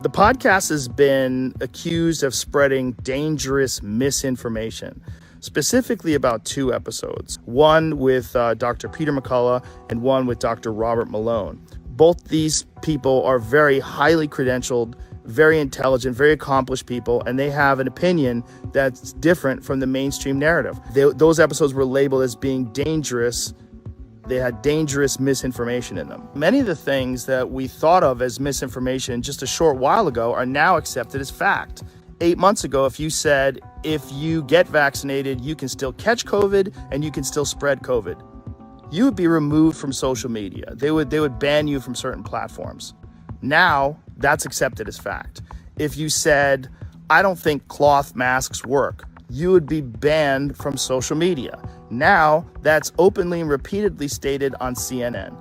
The podcast has been accused of spreading dangerous misinformation, specifically about two episodes, one with Dr. Peter McCullough and one with Dr. Robert Malone. Both these people are very highly credentialed, very intelligent, very accomplished people, and they have an opinion that's different from the mainstream narrative. Those episodes were labeled as being dangerous. They had dangerous misinformation in them. Many of the things that we thought of as misinformation just a short while ago are now accepted as fact. 8 months ago, if you said, if you get vaccinated, you can still catch COVID and you can still spread COVID, you would be removed from social media. They would ban you from certain platforms. Now, that's accepted as fact. If you said, I don't think cloth masks work, you would be banned from social media. Now, that's openly and repeatedly stated on CNN.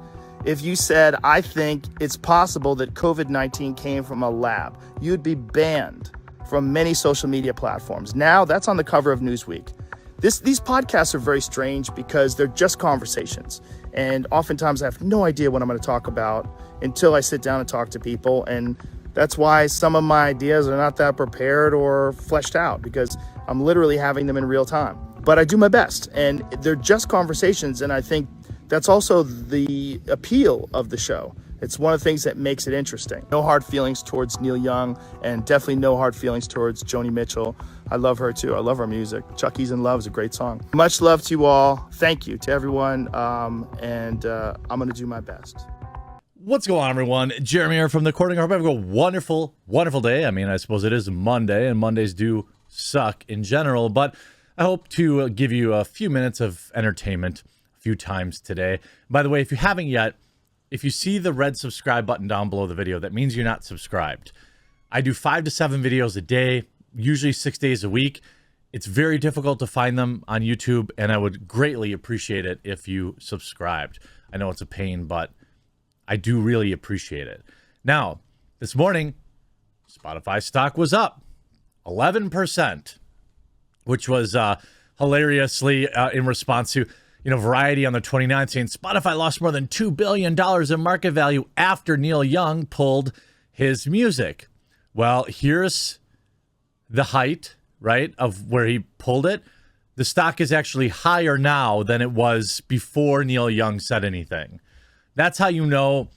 If you said, I think it's possible that COVID-19 came from a lab, you'd be banned from many social media platforms. Now, that's on the cover of Newsweek. These podcasts are very strange because they're just conversations. And oftentimes I have no idea what I'm going to talk about until I sit down and talk to people. And that's why some of my ideas are not that prepared or fleshed out, because I'm literally having them in real time. But I do my best, and they're just conversations, and I think that's also the appeal of the show. It's one of the things that makes it interesting. No hard feelings towards Neil Young, and definitely no hard feelings towards Joni Mitchell. I love her too. I love her music. Chucky's in Love is a great song. Much love to you all. Thank you to everyone, and I'm going to do my best. What's going on, everyone? Jeremy here from the Recording. I hope you have a wonderful, wonderful day. I mean, I suppose it is Monday, and Mondays do suck in general, but I hope to give you a few minutes of entertainment a few times today. By the way, if you haven't yet, if you see the red subscribe button down below the video, that means you're not subscribed. I do 5 to 7 videos a day, usually 6 days a week. It's very difficult to find them on YouTube, and I would greatly appreciate it if you subscribed. I know it's a pain, but I do really appreciate it. Now, this morning, Spotify stock was up 11%, which was hilariously in response to, Variety on the 29th saying Spotify lost more than $2 billion in market value after Neil Young pulled his music. Well, here's the height, right, of where he pulled it. The stock is actually higher now than it was before Neil Young said anything. That's how you know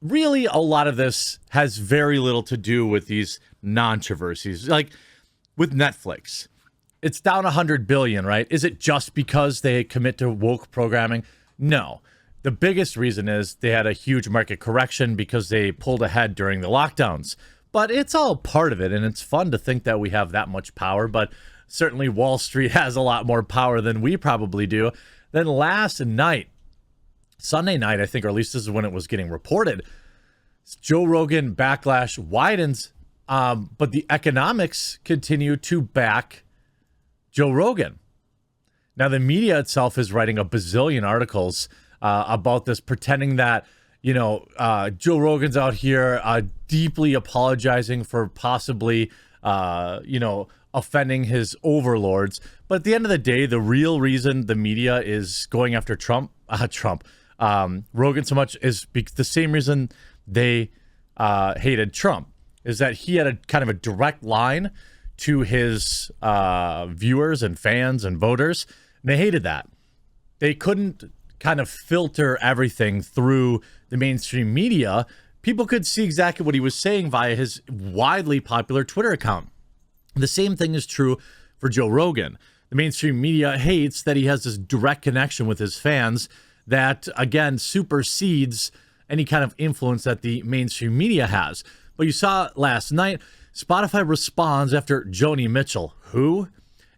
really a lot of this has very little to do with these controversies. Like with Netflix, it's down 100 billion, right? Is it just because they commit to woke programming? No. The biggest reason is they had a huge market correction because they pulled ahead during the lockdowns. But it's all part of it, and it's fun to think that we have that much power, but certainly Wall Street has a lot more power than we probably do. Then last night, Sunday night, I think, or at least this is when it was getting reported, Joe Rogan backlash widens, but the economics continue to back Joe Rogan. Now, the media itself is writing a bazillion articles about this, pretending that, Joe Rogan's out here deeply apologizing for possibly, offending his overlords. But at the end of the day, the real reason the media is going after Rogan so much is the same reason they hated Trump, is that he had a kind of a direct line to his viewers and fans and voters. And they hated that. They couldn't kind of filter everything through the mainstream media. People could see exactly what he was saying via his widely popular Twitter account. The same thing is true for Joe Rogan. The mainstream media hates that he has this direct connection with his fans that, again, supersedes any kind of influence that the mainstream media has. But you saw last night, Spotify responds after Joni Mitchell,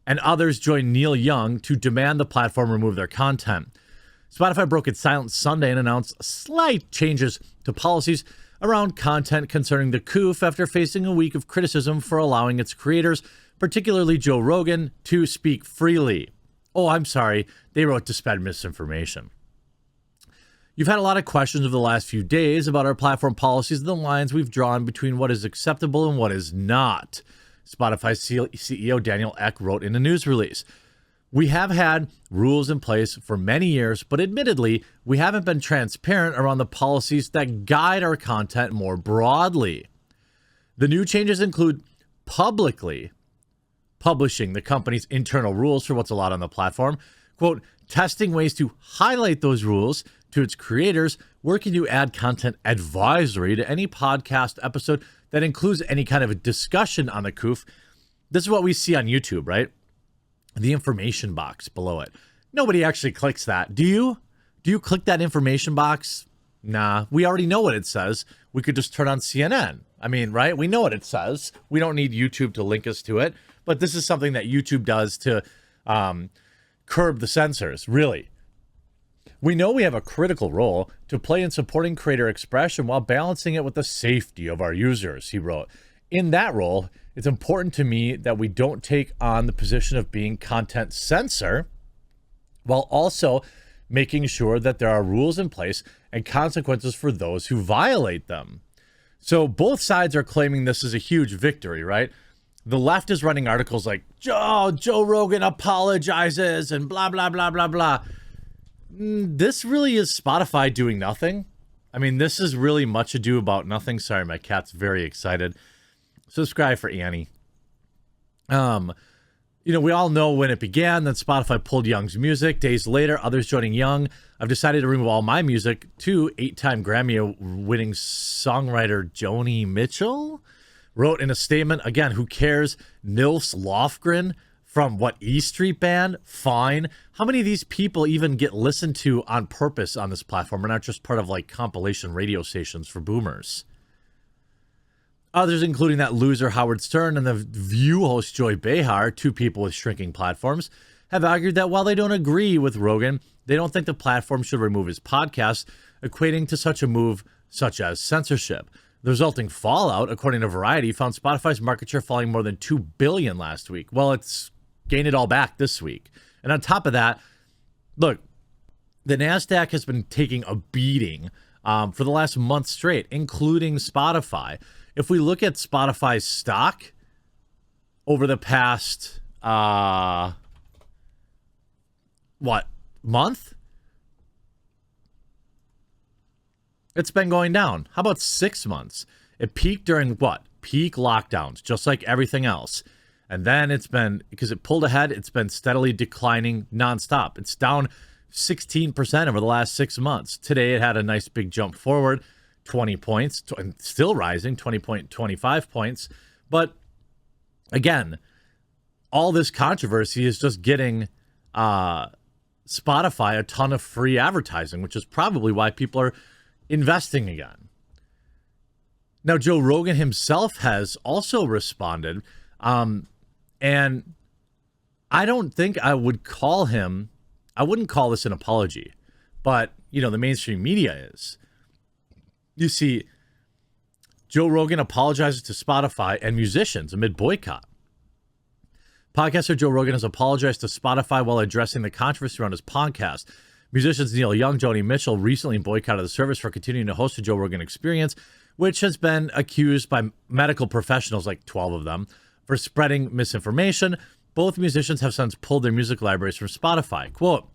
and others joined Neil Young to demand the platform remove their content. Spotify broke its silence Sunday and announced slight changes to policies around content concerning the COOF after facing a week of criticism for allowing its creators, particularly Joe Rogan, to speak freely. Oh, I'm sorry, they wrote to spread misinformation. You've had a lot of questions over the last few days about our platform policies and the lines we've drawn between what is acceptable and what is not. Spotify CEO Daniel Ek wrote in a news release, "We have had rules in place for many years, but admittedly, we haven't been transparent around the policies that guide our content more broadly. The new changes include publicly publishing the company's internal rules for what's allowed on the platform, quote, testing ways to highlight those rules to its creators, working to add content advisory to any podcast episode that includes any kind of a discussion on the COOF. This is what we see on YouTube, right? The information box below it. Nobody actually clicks that. Do you? Do you click that information box? Nah, we already know what it says. We could just turn on CNN. I mean, right? We know what it says. We don't need YouTube to link us to it. But this is something that YouTube does to curb the censors, really. We know we have a critical role to play in supporting creator expression while balancing it with the safety of our users, he wrote. In that role, it's important to me that we don't take on the position of being content censor while also making sure that there are rules in place and consequences for those who violate them. So both sides are claiming this is a huge victory, right? The left is running articles like, Joe Rogan apologizes and blah, blah, blah, blah, blah. This really is Spotify doing nothing. I mean, this is really much ado about nothing. Sorry, my cat's very excited. Subscribe for Annie. We all know when it began that Spotify pulled Young's music. Days later, others joining Young. I've decided to remove all my music to 8-time Grammy-winning songwriter Joni Mitchell wrote in a statement, again, who cares? Nils Lofgren from what, E Street Band? Fine. How many of these people even get listened to on purpose on this platform? We're not just part of like compilation radio stations for boomers. Others, including that loser Howard Stern and the View host Joy Behar, two people with shrinking platforms, have argued that while they don't agree with Rogan, they don't think the platform should remove his podcast, equating to such a move such as censorship. The resulting fallout, according to Variety, found Spotify's market share falling more than $2 billion last week. Well, it's gained it all back this week. And on top of that, look, the NASDAQ has been taking a beating for the last month straight, including Spotify. If we look at Spotify's stock over the past, month? It's been going down. How about 6 months? It peaked during what? Peak lockdowns, just like everything else. And then it's been, because it pulled ahead, it's been steadily declining nonstop. It's down 16% over the last 6 months. Today it had a nice big jump forward, 20 points, and still rising, 20.25 points. But again, all this controversy is just getting Spotify a ton of free advertising, which is probably why people are investing again. Now, Joe Rogan himself has also responded, and I don't think I wouldn't call this an apology, but, the mainstream media is. You see, Joe Rogan apologizes to Spotify and musicians amid boycott. Podcaster Joe Rogan has apologized to Spotify while addressing the controversy around his podcast. Musicians Neil Young, Joni Mitchell recently boycotted the service for continuing to host the Joe Rogan Experience, which has been accused by medical professionals, like 12 of them, for spreading misinformation. Both musicians have since pulled their music libraries from Spotify. Quote,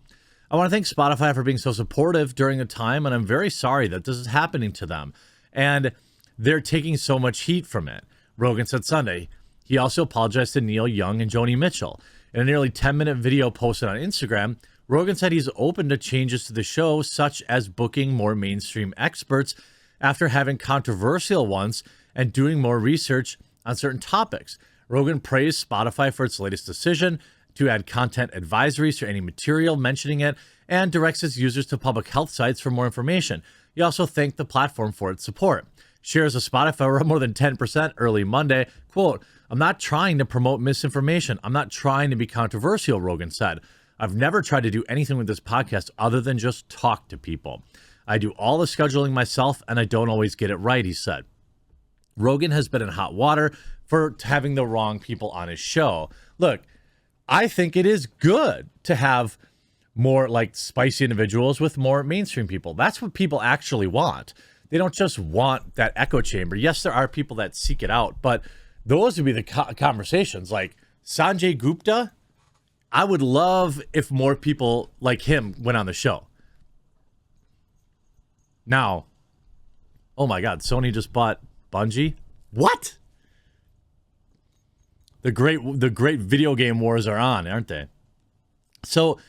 I want to thank Spotify for being so supportive during the time, and I'm very sorry that this is happening to them. And they're taking so much heat from it, Rogan said Sunday. He also apologized to Neil Young and Joni Mitchell. In a nearly 10-minute video posted on Instagram, Rogan said he's open to changes to the show, such as booking more mainstream experts after having controversial ones and doing more research on certain topics. Rogan praised Spotify for its latest decision to add content advisories to any material mentioning it and directs its users to public health sites for more information. He also thanked the platform for its support. Shares of Spotify were up more than 10% early Monday. Quote, I'm not trying to promote misinformation. I'm not trying to be controversial, Rogan said. I've never tried to do anything with this podcast other than just talk to people. I do all the scheduling myself, and I don't always get it right, he said. Rogan has been in hot water for having the wrong people on his show. Look, I think it is good to have more like spicy individuals with more mainstream people. That's what people actually want. They don't just want that echo chamber. Yes, there are people that seek it out, but those would be the conversations. Like Sanjay Gupta, I would love if more people like him went on the show. Now, oh my God, Sony just bought Bungie? What? the great video game wars are on, aren't they? So,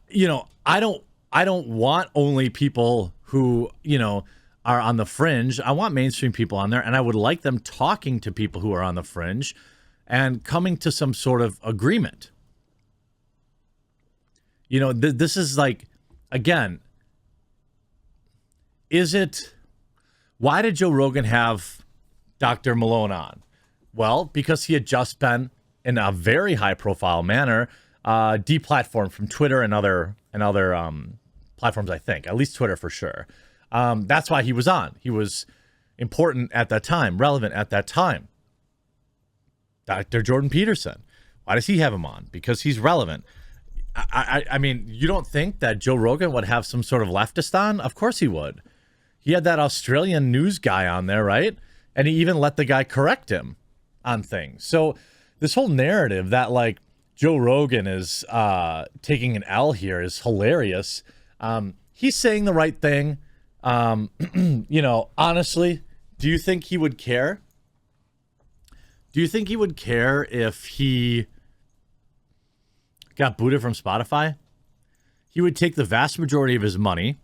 you know, I don't want only people who, you know, are on the fringe. I want mainstream people on there, and I would like them talking to people who are on the fringe and coming to some sort of agreement. You know, this is like, again, why did Joe Rogan have Dr. Malone on? Well, because he had just been, in a very high-profile manner, deplatformed from Twitter and other platforms, I think. At least Twitter for sure. That's why he was on. He was important at that time, relevant at that time. Dr. Jordan Peterson. Why does he have him on? Because he's relevant. I mean, you don't think that Joe Rogan would have some sort of leftist on? Of course he would. He had that Australian news guy on there, right? And he even let the guy correct him on things. So this whole narrative that, like, Joe Rogan is taking an L here is hilarious. He's saying the right thing. You know, honestly, do you think he would care? Do you think he would care if he got booted from Spotify? He would take the vast majority of his money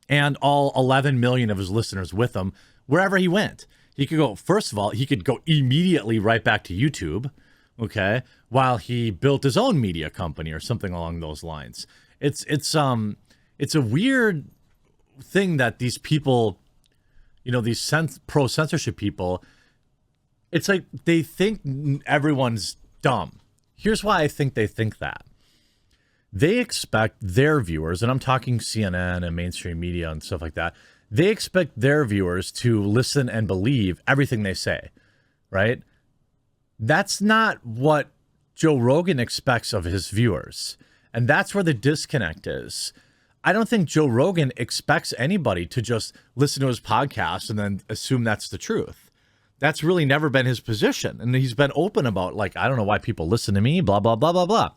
and all 11 million of his listeners with him wherever he went. He could go, first of all, he could go immediately right back to YouTube, okay, while he built his own media company or something along those lines. It's a weird thing that these people, you know, these pro-censorship people, it's like they think everyone's dumb. Here's why I think they think that. They expect their viewers, and I'm talking CNN and mainstream media and stuff like that, they expect their viewers to listen and believe everything they say, right? That's not what Joe Rogan expects of his viewers. And that's where the disconnect is. I don't think Joe Rogan expects anybody to just listen to his podcast and then assume that's the truth. That's really never been his position. And he's been open about, like, I don't know why people listen to me, blah, blah, blah, blah, blah.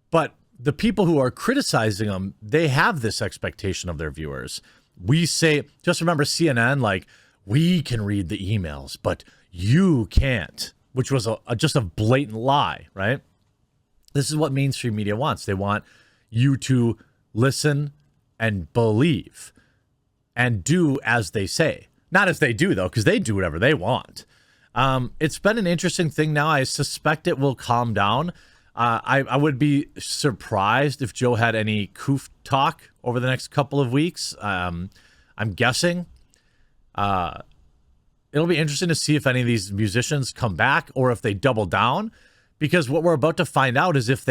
But the people who are criticizing him, they have this expectation of their viewers. We say, just remember CNN, like, we can read the emails, but you can't, which was just a blatant lie, right? This is what mainstream media wants. They want you to listen and believe and do as they say. Not as they do, though, because they do whatever they want. It's been an interesting thing now. I suspect it will calm down. I would be surprised if Joe had any coof talk over the next couple of weeks. I'm guessing. It'll be interesting to see if any of these musicians come back or if they double down, because what we're about to find out is if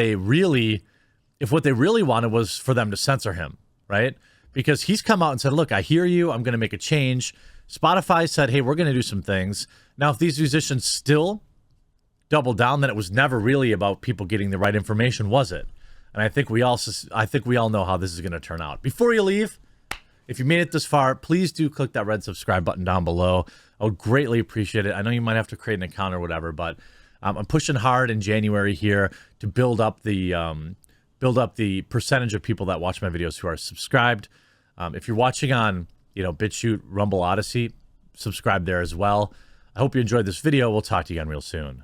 what they really wanted was for them to censor him, right? Because he's come out and said, look, I hear you. I'm going to make a change. Spotify said, hey, we're going to do some things. Now, if these musicians still double down, then it was never really about people getting the right information, was it? And I think we all know how this is going to turn out. Before you leave, if you made it this far, please do click that red subscribe button down below. I would greatly appreciate it. I know you might have to create an account or whatever, but I'm pushing hard in January here to build up the percentage of people that watch my videos who are subscribed. If you're watching on, BitChute, Rumble, Odyssey, subscribe there as well. I hope you enjoyed this video. We'll talk to you again real soon.